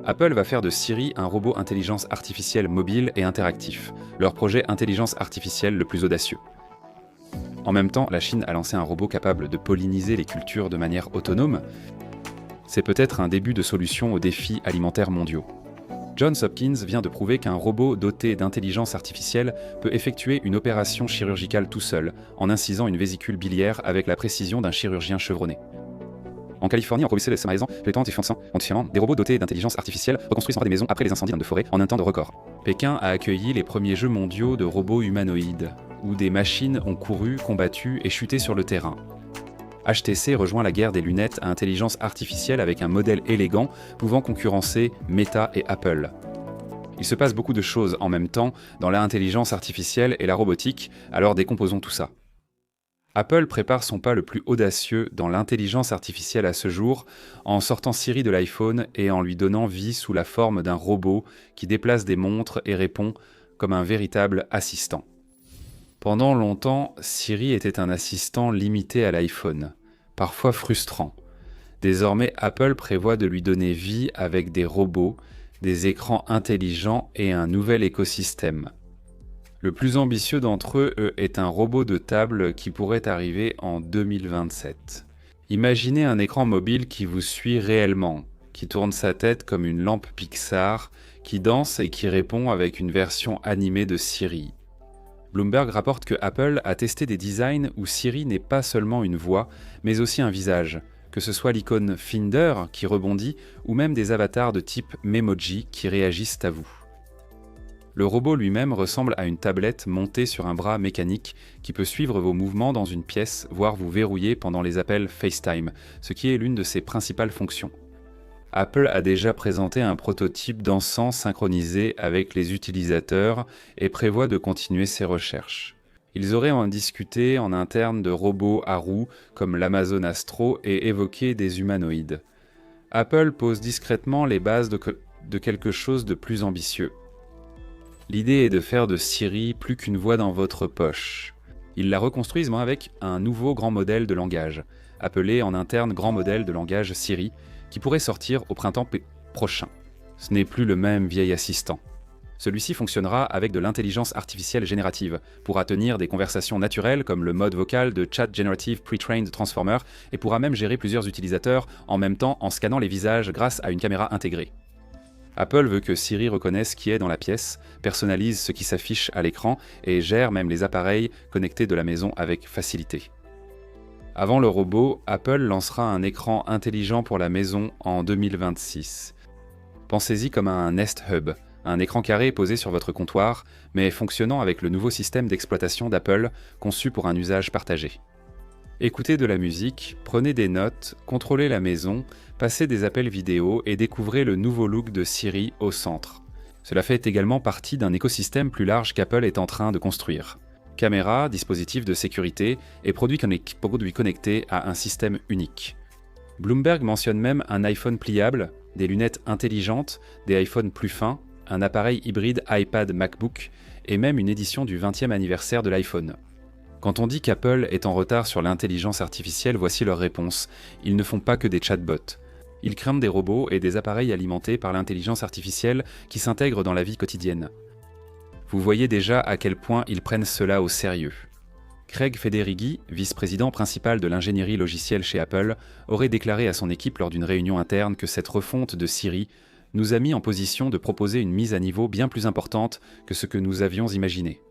Apple va faire de Siri un robot intelligence artificielle mobile et interactif, leur projet intelligence artificielle le plus audacieux. En même temps, la Chine a lancé un robot capable de polliniser les cultures de manière autonome. C'est peut-être un début de solution aux défis alimentaires mondiaux. Johns Hopkins vient de prouver qu'un robot doté d'intelligence artificielle peut effectuer une opération chirurgicale tout seul, en incisant une vésicule biliaire avec la précision d'un chirurgien chevronné. En Californie, en province de Samarizan, des robots dotés d'intelligence artificielle reconstruisent des maisons après les incendies de forêt en un temps de record. Pékin a accueilli les premiers jeux mondiaux de robots humanoïdes, où des machines ont couru, combattu et chuté sur le terrain. HTC rejoint la guerre des lunettes à intelligence artificielle avec un modèle élégant pouvant concurrencer Meta et Apple. Il se passe beaucoup de choses en même temps dans l'intelligence artificielle et la robotique, alors décomposons tout ça. Apple prépare son pas le plus audacieux dans l'intelligence artificielle à ce jour en sortant Siri de l'iPhone et en lui donnant vie sous la forme d'un robot qui déplace des montres et répond comme un véritable assistant. Pendant longtemps, Siri était un assistant limité à l'iPhone, parfois frustrant. Désormais, Apple prévoit de lui donner vie avec des robots, des écrans intelligents et un nouvel écosystème. Le plus ambitieux d'entre eux est un robot de table qui pourrait arriver en 2027. Imaginez un écran mobile qui vous suit réellement, qui tourne sa tête comme une lampe Pixar, qui danse et qui répond avec une version animée de Siri. Bloomberg rapporte que Apple a testé des designs où Siri n'est pas seulement une voix, mais aussi un visage, que ce soit l'icône Finder qui rebondit ou même des avatars de type Memoji qui réagissent à vous. Le robot lui-même ressemble à une tablette montée sur un bras mécanique qui peut suivre vos mouvements dans une pièce, voire vous verrouiller pendant les appels FaceTime, ce qui est l'une de ses principales fonctions. Apple a déjà présenté un prototype d'encens synchronisé avec les utilisateurs et prévoit de continuer ses recherches. Ils auraient en discuté en interne de robots à roues comme l'Amazon Astro et évoqué des humanoïdes. Apple pose discrètement les bases de quelque chose de plus ambitieux. L'idée est de faire de Siri plus qu'une voix dans votre poche. Ils la reconstruisent avec un nouveau grand modèle de langage, appelé en interne grand modèle de langage Siri, qui pourrait sortir au printemps prochain. Ce n'est plus le même vieil assistant. Celui-ci fonctionnera avec de l'intelligence artificielle générative, pourra tenir des conversations naturelles comme le mode vocal de Chat Generative Pre-trained Transformer et pourra même gérer plusieurs utilisateurs en même temps en scannant les visages grâce à une caméra intégrée. Apple veut que Siri reconnaisse qui est dans la pièce, personnalise ce qui s'affiche à l'écran et gère même les appareils connectés de la maison avec facilité. Avant le robot, Apple lancera un écran intelligent pour la maison en 2026. Pensez-y comme un Nest Hub, un écran carré posé sur votre comptoir, mais fonctionnant avec le nouveau système d'exploitation d'Apple conçu pour un usage partagé. Écoutez de la musique, prenez des notes, contrôlez la maison, passez des appels vidéo et découvrez le nouveau look de Siri au centre. Cela fait également partie d'un écosystème plus large qu'Apple est en train de construire. Caméra, dispositifs de sécurité et produits connectés à un système unique. Bloomberg mentionne même un iPhone pliable, des lunettes intelligentes, des iPhones plus fins, un appareil hybride iPad MacBook et même une édition du 20e anniversaire de l'iPhone. Quand on dit qu'Apple est en retard sur l'intelligence artificielle, voici leur réponse. Ils ne font pas que des chatbots. Ils créent des robots et des appareils alimentés par l'intelligence artificielle qui s'intègrent dans la vie quotidienne. Vous voyez déjà à quel point ils prennent cela au sérieux. Craig Federighi, vice-président principal de l'ingénierie logicielle chez Apple, aurait déclaré à son équipe lors d'une réunion interne que cette refonte de Siri nous a mis en position de proposer une mise à niveau bien plus importante que ce que nous avions imaginé.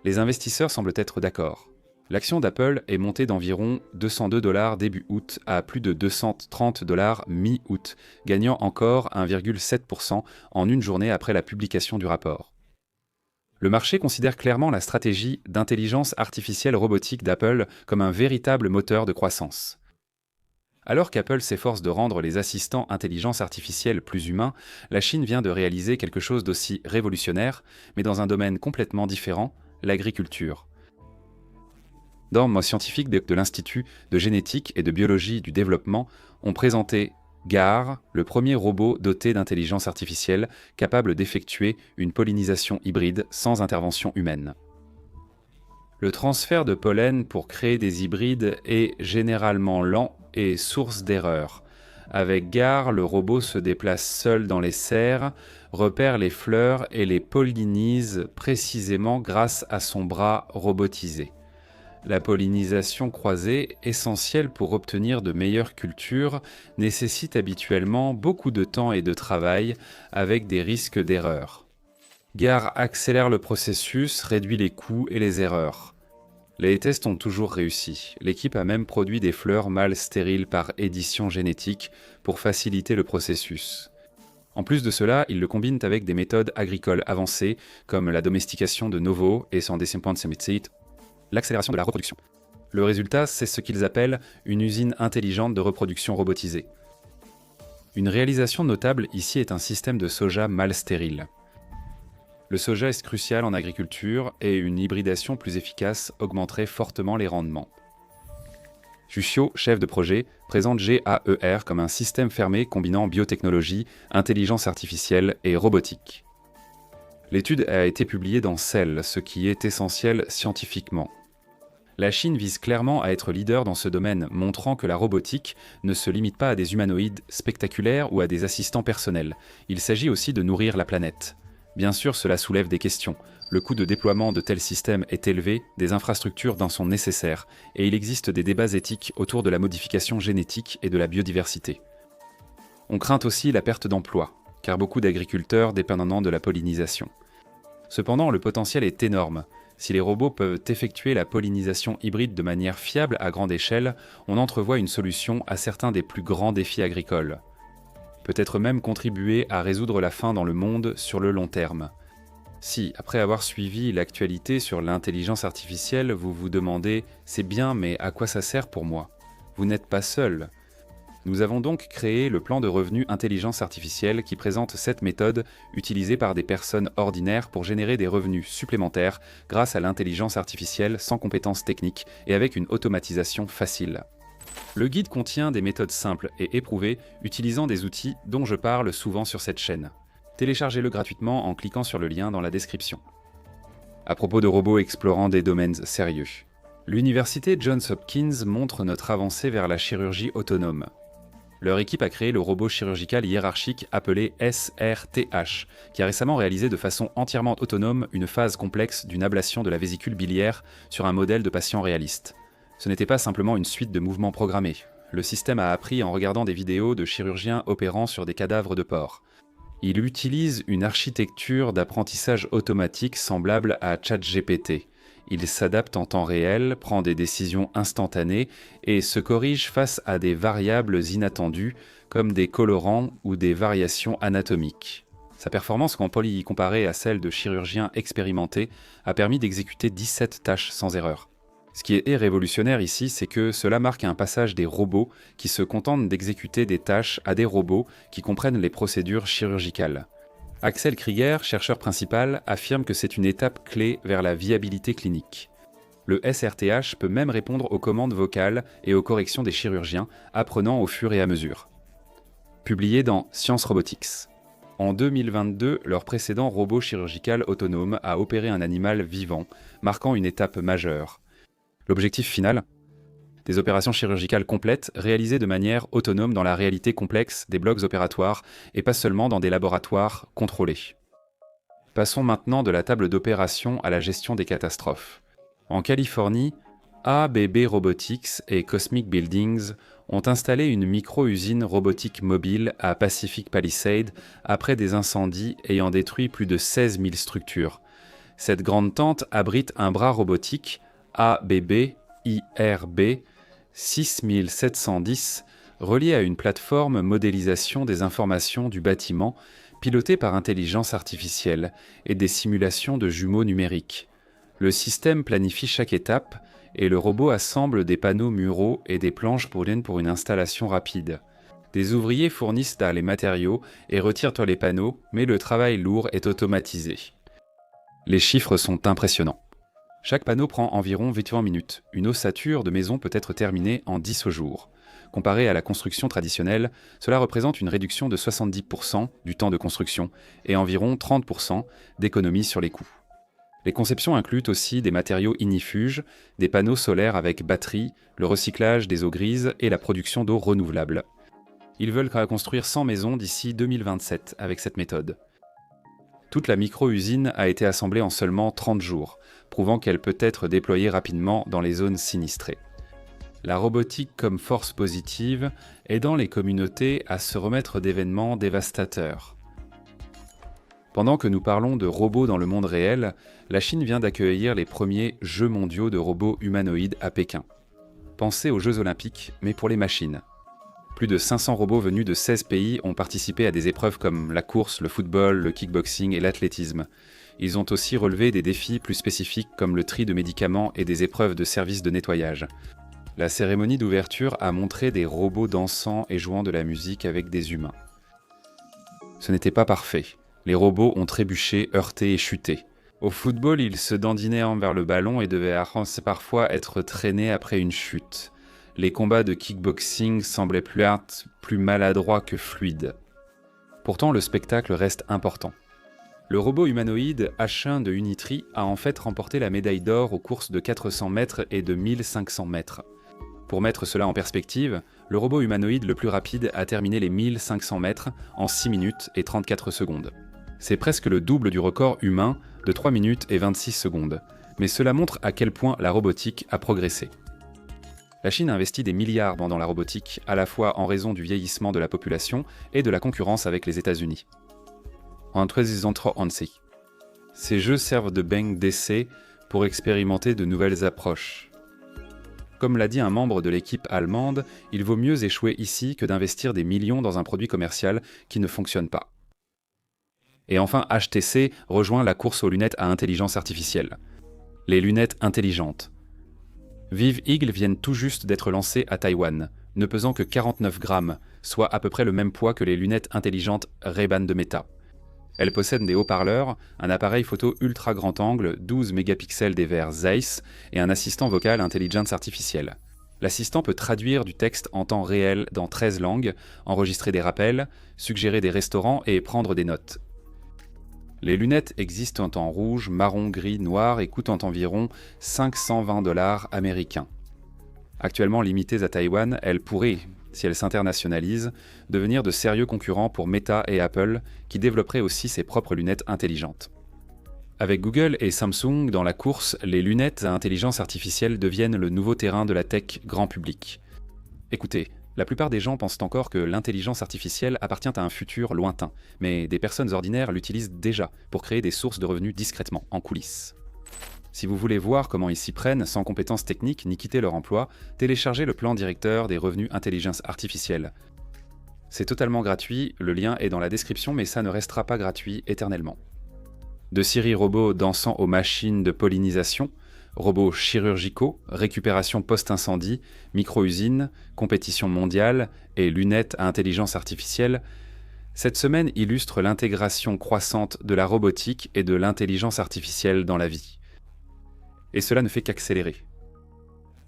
Les investisseurs semblent être d'accord. L'action d'Apple est montée d'environ $202 début août à plus de $230 mi-août, gagnant encore 1,7% en une journée après la publication du rapport. Le marché considère clairement la stratégie d'intelligence artificielle robotique d'Apple comme un véritable moteur de croissance. Alors qu'Apple s'efforce de rendre les assistants intelligence artificielle plus humains, la Chine vient de réaliser quelque chose d'aussi révolutionnaire, mais dans un domaine complètement différent, l'agriculture. D'ormes scientifiques de l'Institut de génétique et de biologie du développement ont présenté GAR, le premier robot doté d'intelligence artificielle capable d'effectuer une pollinisation hybride sans intervention humaine. Le transfert de pollen pour créer des hybrides est généralement lent et source d'erreurs. Avec Gare, le robot se déplace seul dans les serres, repère les fleurs et les pollinise précisément grâce à son bras robotisé. La pollinisation croisée, essentielle pour obtenir de meilleures cultures, nécessite habituellement beaucoup de temps et de travail, avec des risques d'erreur. Gare accélère le processus, réduit les coûts et les erreurs. Les tests ont toujours réussi. L'équipe a même produit des fleurs mâles stériles par édition génétique pour faciliter le processus. En plus de cela, ils le combinent avec des méthodes agricoles avancées comme la domestication de novo et sans l'accélération de la reproduction. Le résultat, c'est ce qu'ils appellent une usine intelligente de reproduction robotisée. Une réalisation notable ici est un système de soja mâle stérile. Le soja est crucial en agriculture et une hybridation plus efficace augmenterait fortement les rendements. Jussieu, chef de projet, présente GAER comme un système fermé combinant biotechnologie, intelligence artificielle et robotique. L'étude a été publiée dans Cell, ce qui est essentiel scientifiquement. La Chine vise clairement à être leader dans ce domaine, montrant que la robotique ne se limite pas à des humanoïdes spectaculaires ou à des assistants personnels. Il s'agit aussi de nourrir la planète. Bien sûr, cela soulève des questions. Le coût de déploiement de tels systèmes est élevé, des infrastructures d'en sont nécessaires, et il existe des débats éthiques autour de la modification génétique et de la biodiversité. On craint aussi la perte d'emplois, car beaucoup d'agriculteurs dépendent de la pollinisation. Cependant, le potentiel est énorme. Si les robots peuvent effectuer la pollinisation hybride de manière fiable à grande échelle, on entrevoit une solution à certains des plus grands défis agricoles. Peut-être même contribuer à résoudre la faim dans le monde sur le long terme. Si, après avoir suivi l'actualité sur l'intelligence artificielle, vous vous demandez « c'est bien, mais à quoi ça sert pour moi ?» Vous n'êtes pas seul. Nous avons donc créé le plan de revenu intelligence artificielle qui présente cette méthode utilisée par des personnes ordinaires pour générer des revenus supplémentaires grâce à l'intelligence artificielle sans compétences techniques et avec une automatisation facile. Le guide contient des méthodes simples et éprouvées utilisant des outils dont je parle souvent sur cette chaîne. Téléchargez-le gratuitement en cliquant sur le lien dans la description. À propos de robots explorant des domaines sérieux, l'université Johns Hopkins montre notre avancée vers la chirurgie autonome. Leur équipe a créé le robot chirurgical hiérarchique appelé SRTH, qui a récemment réalisé de façon entièrement autonome une phase complexe d'une ablation de la vésicule biliaire sur un modèle de patient réaliste. Ce n'était pas simplement une suite de mouvements programmés. Le système a appris en regardant des vidéos de chirurgiens opérant sur des cadavres de porcs. Il utilise une architecture d'apprentissage automatique semblable à ChatGPT. Il s'adapte en temps réel, prend des décisions instantanées et se corrige face à des variables inattendues comme des colorants ou des variations anatomiques. Sa performance, comparée à celle de chirurgiens expérimentés, a permis d'exécuter 17 tâches sans erreur. Ce qui est révolutionnaire ici, c'est que cela marque un passage des robots qui se contentent d'exécuter des tâches à des robots qui comprennent les procédures chirurgicales. Axel Krieger, chercheur principal, affirme que c'est une étape clé vers la viabilité clinique. Le SRTH peut même répondre aux commandes vocales et aux corrections des chirurgiens, apprenant au fur et à mesure. Publié dans Science Robotics. En 2022, leur précédent robot chirurgical autonome a opéré un animal vivant, marquant une étape majeure. L'objectif final ? Des opérations chirurgicales complètes réalisées de manière autonome dans la réalité complexe des blocs opératoires et pas seulement dans des laboratoires contrôlés. Passons maintenant de la table d'opération à la gestion des catastrophes. En Californie, ABB Robotics et Cosmic Buildings ont installé une micro-usine robotique mobile à Pacific Palisades après des incendies ayant détruit plus de 16 000 structures. Cette grande tente abrite un bras robotique ABB IRB 6710 relié à une plateforme modélisation des informations du bâtiment pilotée par intelligence artificielle et des simulations de jumeaux numériques. Le système planifie chaque étape et le robot assemble des panneaux muraux et des planches pour une installation rapide. Des ouvriers fournissent les matériaux et retirent les panneaux, mais le travail lourd est automatisé. Les chiffres sont impressionnants. Chaque panneau prend environ 20 minutes. Une ossature de maison peut être terminée en 10 jours. Comparé à la construction traditionnelle, cela représente une réduction de 70% du temps de construction et environ 30% d'économie sur les coûts. Les conceptions incluent aussi des matériaux ignifuges, des panneaux solaires avec batterie, le recyclage des eaux grises et la production d'eau renouvelable. Ils veulent construire 100 maisons d'ici 2027 avec cette méthode. Toute la micro-usine a été assemblée en seulement 30 jours, prouvant qu'elle peut être déployée rapidement dans les zones sinistrées. La robotique comme force positive, aidant les communautés à se remettre d'événements dévastateurs. Pendant que nous parlons de robots dans le monde réel, la Chine vient d'accueillir les premiers Jeux mondiaux de robots humanoïdes à Pékin. Pensez aux Jeux olympiques, mais pour les machines. Plus de 500 robots venus de 16 pays ont participé à des épreuves comme la course, le football, le kickboxing et l'athlétisme. Ils ont aussi relevé des défis plus spécifiques comme le tri de médicaments et des épreuves de services de nettoyage. La cérémonie d'ouverture a montré des robots dansant et jouant de la musique avec des humains. Ce n'était pas parfait. Les robots ont trébuché, heurté et chuté. Au football, ils se dandinaient vers le ballon et devaient parfois être traînés après une chute. Les combats de kickboxing semblaient plus maladroits que fluides. Pourtant, le spectacle reste important. Le robot humanoïde H1 de Unitree a en fait remporté la médaille d'or aux courses de 400 mètres et de 1500 mètres. Pour mettre cela en perspective, le robot humanoïde le plus rapide a terminé les 1500 mètres en 6 minutes et 34 secondes. C'est presque le double du record humain de 3 minutes et 26 secondes, mais cela montre à quel point la robotique a progressé. La Chine a investi des milliards dans la robotique, à la fois en raison du vieillissement de la population et de la concurrence avec les États-Unis. Ces jeux servent de banque d'essai pour expérimenter de nouvelles approches. Comme l'a dit un membre de l'équipe allemande, il vaut mieux échouer ici que d'investir des millions dans un produit commercial qui ne fonctionne pas. Et enfin, HTC rejoint la course aux lunettes à intelligence artificielle. Les lunettes intelligentes. Vive Eagle viennent tout juste d'être lancées à Taïwan, ne pesant que 49 grammes, soit à peu près le même poids que les lunettes intelligentes Ray-Ban de Meta. Elles possèdent des haut-parleurs, un appareil photo ultra grand angle, 12 mégapixels des verres Zeiss et un assistant vocal intelligence artificielle. L'assistant peut traduire du texte en temps réel dans 13 langues, enregistrer des rappels, suggérer des restaurants et prendre des notes. Les lunettes existent en rouge, marron, gris, noir et coûtent environ 520 $ américains. Actuellement limitées à Taïwan, elles pourraient, si elles s'internationalisent, devenir de sérieux concurrents pour Meta et Apple, qui développeraient aussi ses propres lunettes intelligentes. Avec Google et Samsung dans la course, les lunettes à intelligence artificielle deviennent le nouveau terrain de la tech grand public. Écoutez, la plupart des gens pensent encore que l'intelligence artificielle appartient à un futur lointain, mais des personnes ordinaires l'utilisent déjà pour créer des sources de revenus discrètement, en coulisses. Si vous voulez voir comment ils s'y prennent sans compétences techniques ni quitter leur emploi, téléchargez le plan directeur des revenus intelligence artificielle. C'est totalement gratuit, le lien est dans la description, mais ça ne restera pas gratuit éternellement. De Siri robots dansant aux machines de pollinisation, robots chirurgicaux, récupération post-incendie, micro-usines, compétition mondiale et lunettes à intelligence artificielle, cette semaine illustre l'intégration croissante de la robotique et de l'intelligence artificielle dans la vie. Et cela ne fait qu'accélérer.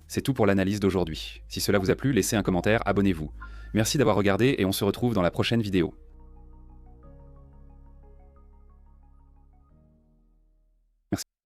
C'est tout pour l'analyse d'aujourd'hui. Si cela vous a plu, laissez un commentaire, abonnez-vous. Merci d'avoir regardé et on se retrouve dans la prochaine vidéo.